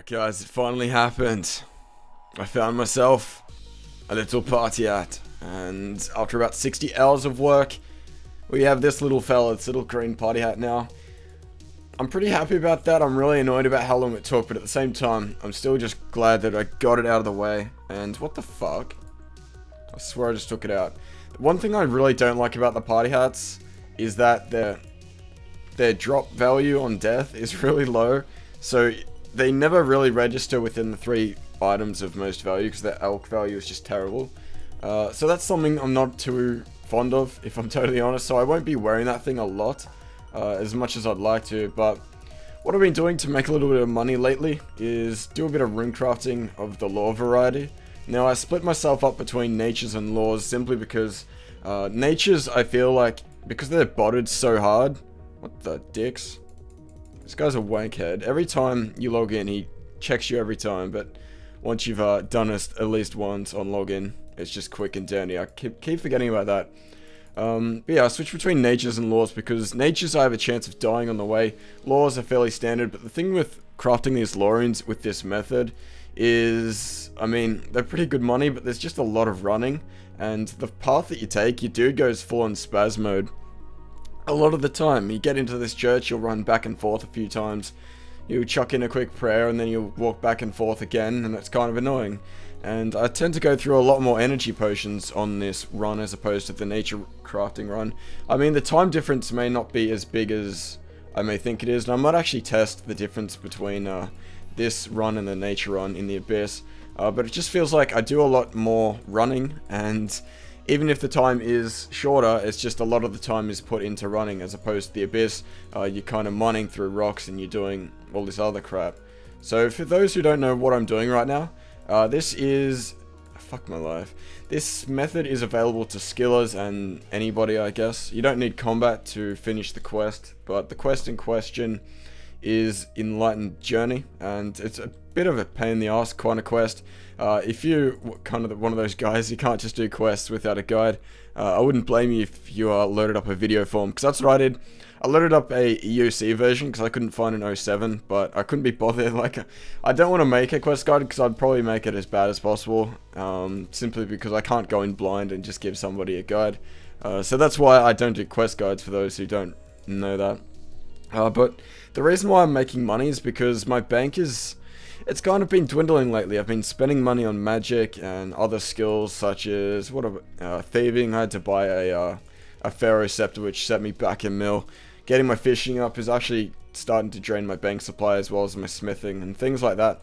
Alright guys, it finally happened. I found myself a little party hat, and after about 60 hours of work, we have this little fella, this little green party hat now. I'm pretty happy about that. I'm really annoyed about how long it took, but at the same time, I'm still just glad that I got it out of the way. And what the fuck? I swear I just took it out. One thing I really don't like about the party hats is that their drop value on death is really low, so they never really register within the 3 items of most value because their elk value is just terrible. So that's something I'm not too fond of, if I'm totally honest, so I won't be wearing that thing a lot, as much as I'd like to. But what I've been doing to make a little bit of money lately is do a bit of rune crafting of the lore variety. Now, I split myself up between natures and laws simply because natures, I feel like, because they're botted so hard. What the dicks? This guy's a wankhead. Every time you log in, he checks you every time, but once you've done it at least once on login, it's just quick and dirty. I keep forgetting about that. But yeah, I switch between natures and laws because natures I have a chance of dying on the way. Laws are fairly standard, but the thing with crafting these lore runes with this method is, I mean, they're pretty good money, but there's just a lot of running, and the path that you take, your dude goes full on spaz mode. A lot of the time, you get into this church, you'll run back and forth a few times, you chuck in a quick prayer, and then you'll walk back and forth again, and it's kind of annoying. And I tend to go through a lot more energy potions on this run as opposed to the nature crafting run. I mean, the time difference may not be as big as I may think it is, and I might actually test the difference between this run and the nature run in the Abyss. But it just feels like I do a lot more running, and even if the time is shorter, it's just a lot of the time is put into running, as opposed to the Abyss, you're kind of mining through rocks and you're doing all this other crap. So for those who don't know what I'm doing right now, this is... fuck my life. This method is available to skillers and anybody, I guess. You don't need combat to finish the quest, but the quest in question is Enlightened Journey, and it's a bit of a pain in the ass kind of quest. If you kind of one of those guys who can't just do quests without a guide, I wouldn't blame you if you loaded up a video form, because that's what I did. I loaded up a EUC version because I couldn't find an 07, but I couldn't be bothered. Like, I don't want to make a quest guide because I'd probably make it as bad as possible, simply because I can't go in blind and just give somebody a guide. So that's why I don't do quest guides, for those who don't know that. But the reason why I'm making money is because my bank is... it's kind of been dwindling lately. I've been spending money on magic and other skills such as thieving. I had to buy a Pharaoh Scepter, which set me back in mill. Getting my fishing up is actually starting to drain my bank supply, as well as my smithing and things like that.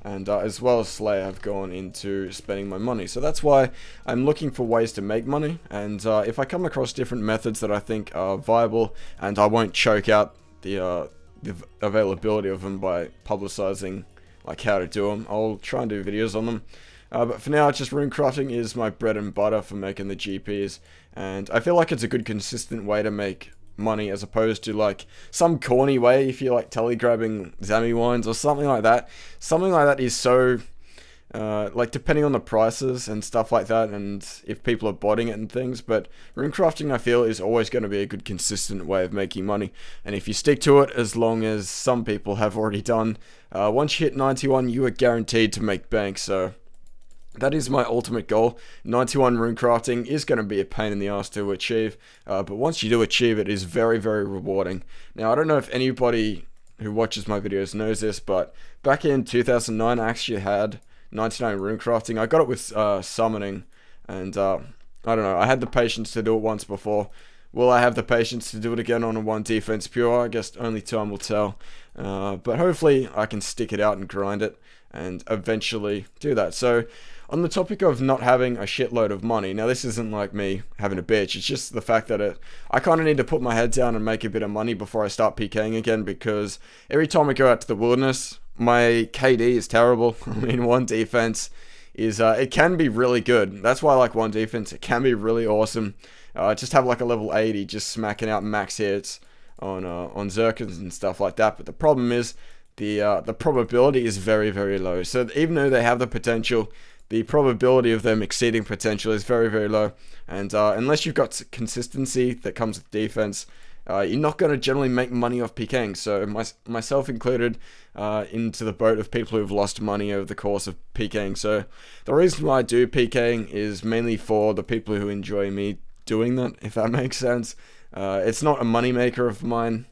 And as well as Slay, I've gone into spending my money. So that's why I'm looking for ways to make money. And if I come across different methods that I think are viable, and I won't choke out the availability of them by publicizing like how to do them, I'll try and do videos on them. But for now, it's just rune crafting is my bread and butter for making the GPs, and I feel like it's a good consistent way to make money, as opposed to like some corny way if you're like telegrabbing Zammy wines or something like that. Something like that is so like, depending on the prices and stuff like that, and if people are botting it and things. But rune crafting, I feel, is always going to be a good consistent way of making money, and if you stick to it, as long as some people have already done, once you hit 91, you are guaranteed to make bank. So that is my ultimate goal. 91 rune crafting is going to be a pain in the ass to achieve, but once you do achieve it, it is very, very rewarding. Now, I don't know if anybody who watches my videos knows this, but back in 2009, I actually had 99 rune crafting. I got it with summoning, and I don't know, I had the patience to do it once before. Will I have the patience to do it again on a 1 defense pure? I guess only time will tell. But hopefully I can stick it out and grind it and eventually do that. So on the topic of not having a shitload of money, now this isn't like me having a bitch, it's just the fact that I kind of need to put my head down and make a bit of money before I start PKing again, because every time I go out to the wilderness, my KD is terrible. I mean, 1 defense is, it can be really good. That's why I like 1 defense. It can be really awesome. Just have like a level 80, just smacking out max hits on Zerkins and stuff like that. But the problem is, the probability is very, very low. So even though they have the potential, the probability of them exceeding potential is very, very low. And unless you've got consistency that comes with defense, you're not going to generally make money off PKing. So myself included into the boat of people who've lost money over the course of PKing. So the reason why I do PKing is mainly for the people who enjoy me doing that, if that makes sense. It's not a money maker of mine.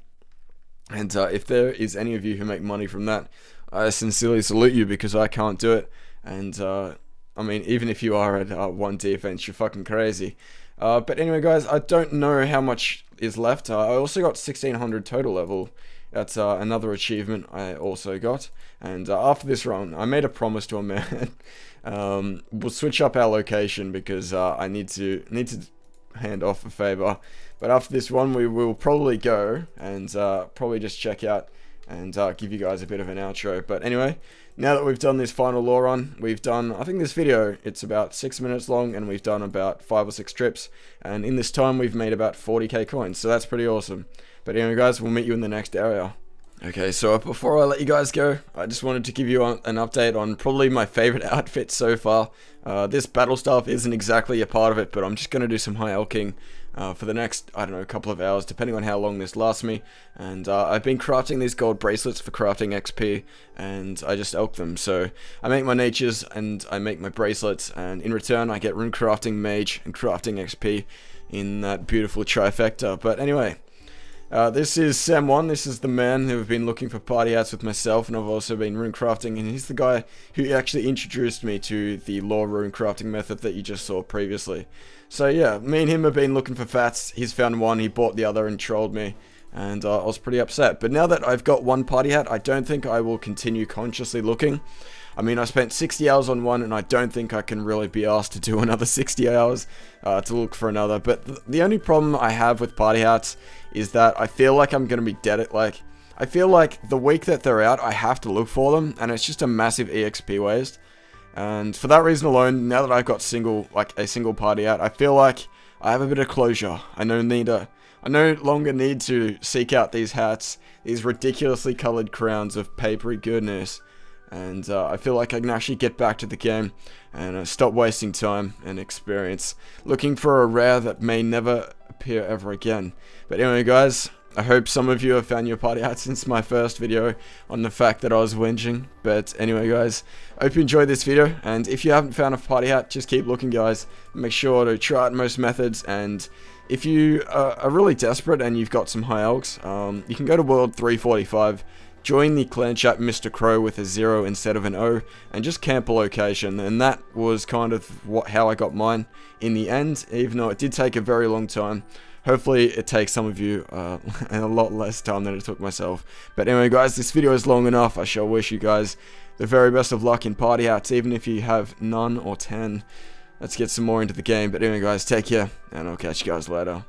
And if there is any of you who make money from that, I sincerely salute you, because I can't do it. And I mean, even if you are at 1 defense, you're fucking crazy. But anyway, guys, I don't know how much is left. I also got 1600 total level. That's another achievement I also got. And after this run, I made a promise to a man. We'll switch up our location because I need to hand off a favor. But after this one, we will probably go and probably just check out and give you guys a bit of an outro. But anyway, now that we've done this final lore run, we've done, I think this video, it's about 6 minutes long, and we've done about 5 or 6 trips, and in this time we've made about 40k coins, so that's pretty awesome. But anyway, guys, we'll meet you in the next area. Okay, so before I let you guys go, I just wanted to give you an update on probably my favorite outfit so far. This battle staff isn't exactly a part of it, but I'm just going to do some high elking for the next, I don't know, couple of hours, depending on how long this lasts me. And I've been crafting these gold bracelets for crafting XP, and I just elk them. So I make my natures and I make my bracelets, and in return I get rune crafting, mage, and crafting XP in that beautiful trifecta. But anyway, this is Sam1. This is the man who have been looking for party hats with myself, and I've also been rune crafting, and he's the guy who actually introduced me to the lore rune crafting method that you just saw previously. So yeah, me and him have been looking for fats. He's found one, he bought the other and trolled me, and I was pretty upset. But now that I've got one party hat, I don't think I will continue consciously looking. I mean, I spent 60 hours on one, and I don't think I can really be asked to do another 60 hours to look for another. But the only problem I have with party hats is that I feel like I'm going to be dead at, like, I feel like the week that they're out, I have to look for them, and it's just a massive EXP waste. And for that reason alone, now that I've got a single party hat, I feel like I have a bit of closure. I no longer need to seek out these hats, these ridiculously colored crowns of papery goodness. And I feel like I can actually get back to the game and stop wasting time and experience looking for a rare that may never appear ever again. But anyway, guys, I hope some of you have found your party hat since my first video on the fact that I was whinging. But anyway, guys, I hope you enjoyed this video, and if you haven't found a party hat, just keep looking, guys. Make sure to try out most methods, and if you are really desperate and you've got some high elks, you can go to World 345, join the clan chat Mr. Crow with a 0 instead of an O, and just camp a location. And that was kind of how I got mine in the end, even though it did take a very long time. Hopefully it takes some of you a lot less time than it took myself. But anyway, guys, this video is long enough. I shall wish you guys the very best of luck in party hats, even if you have none or 10. Let's get some more into the game. But anyway, guys, take care, and I'll catch you guys later.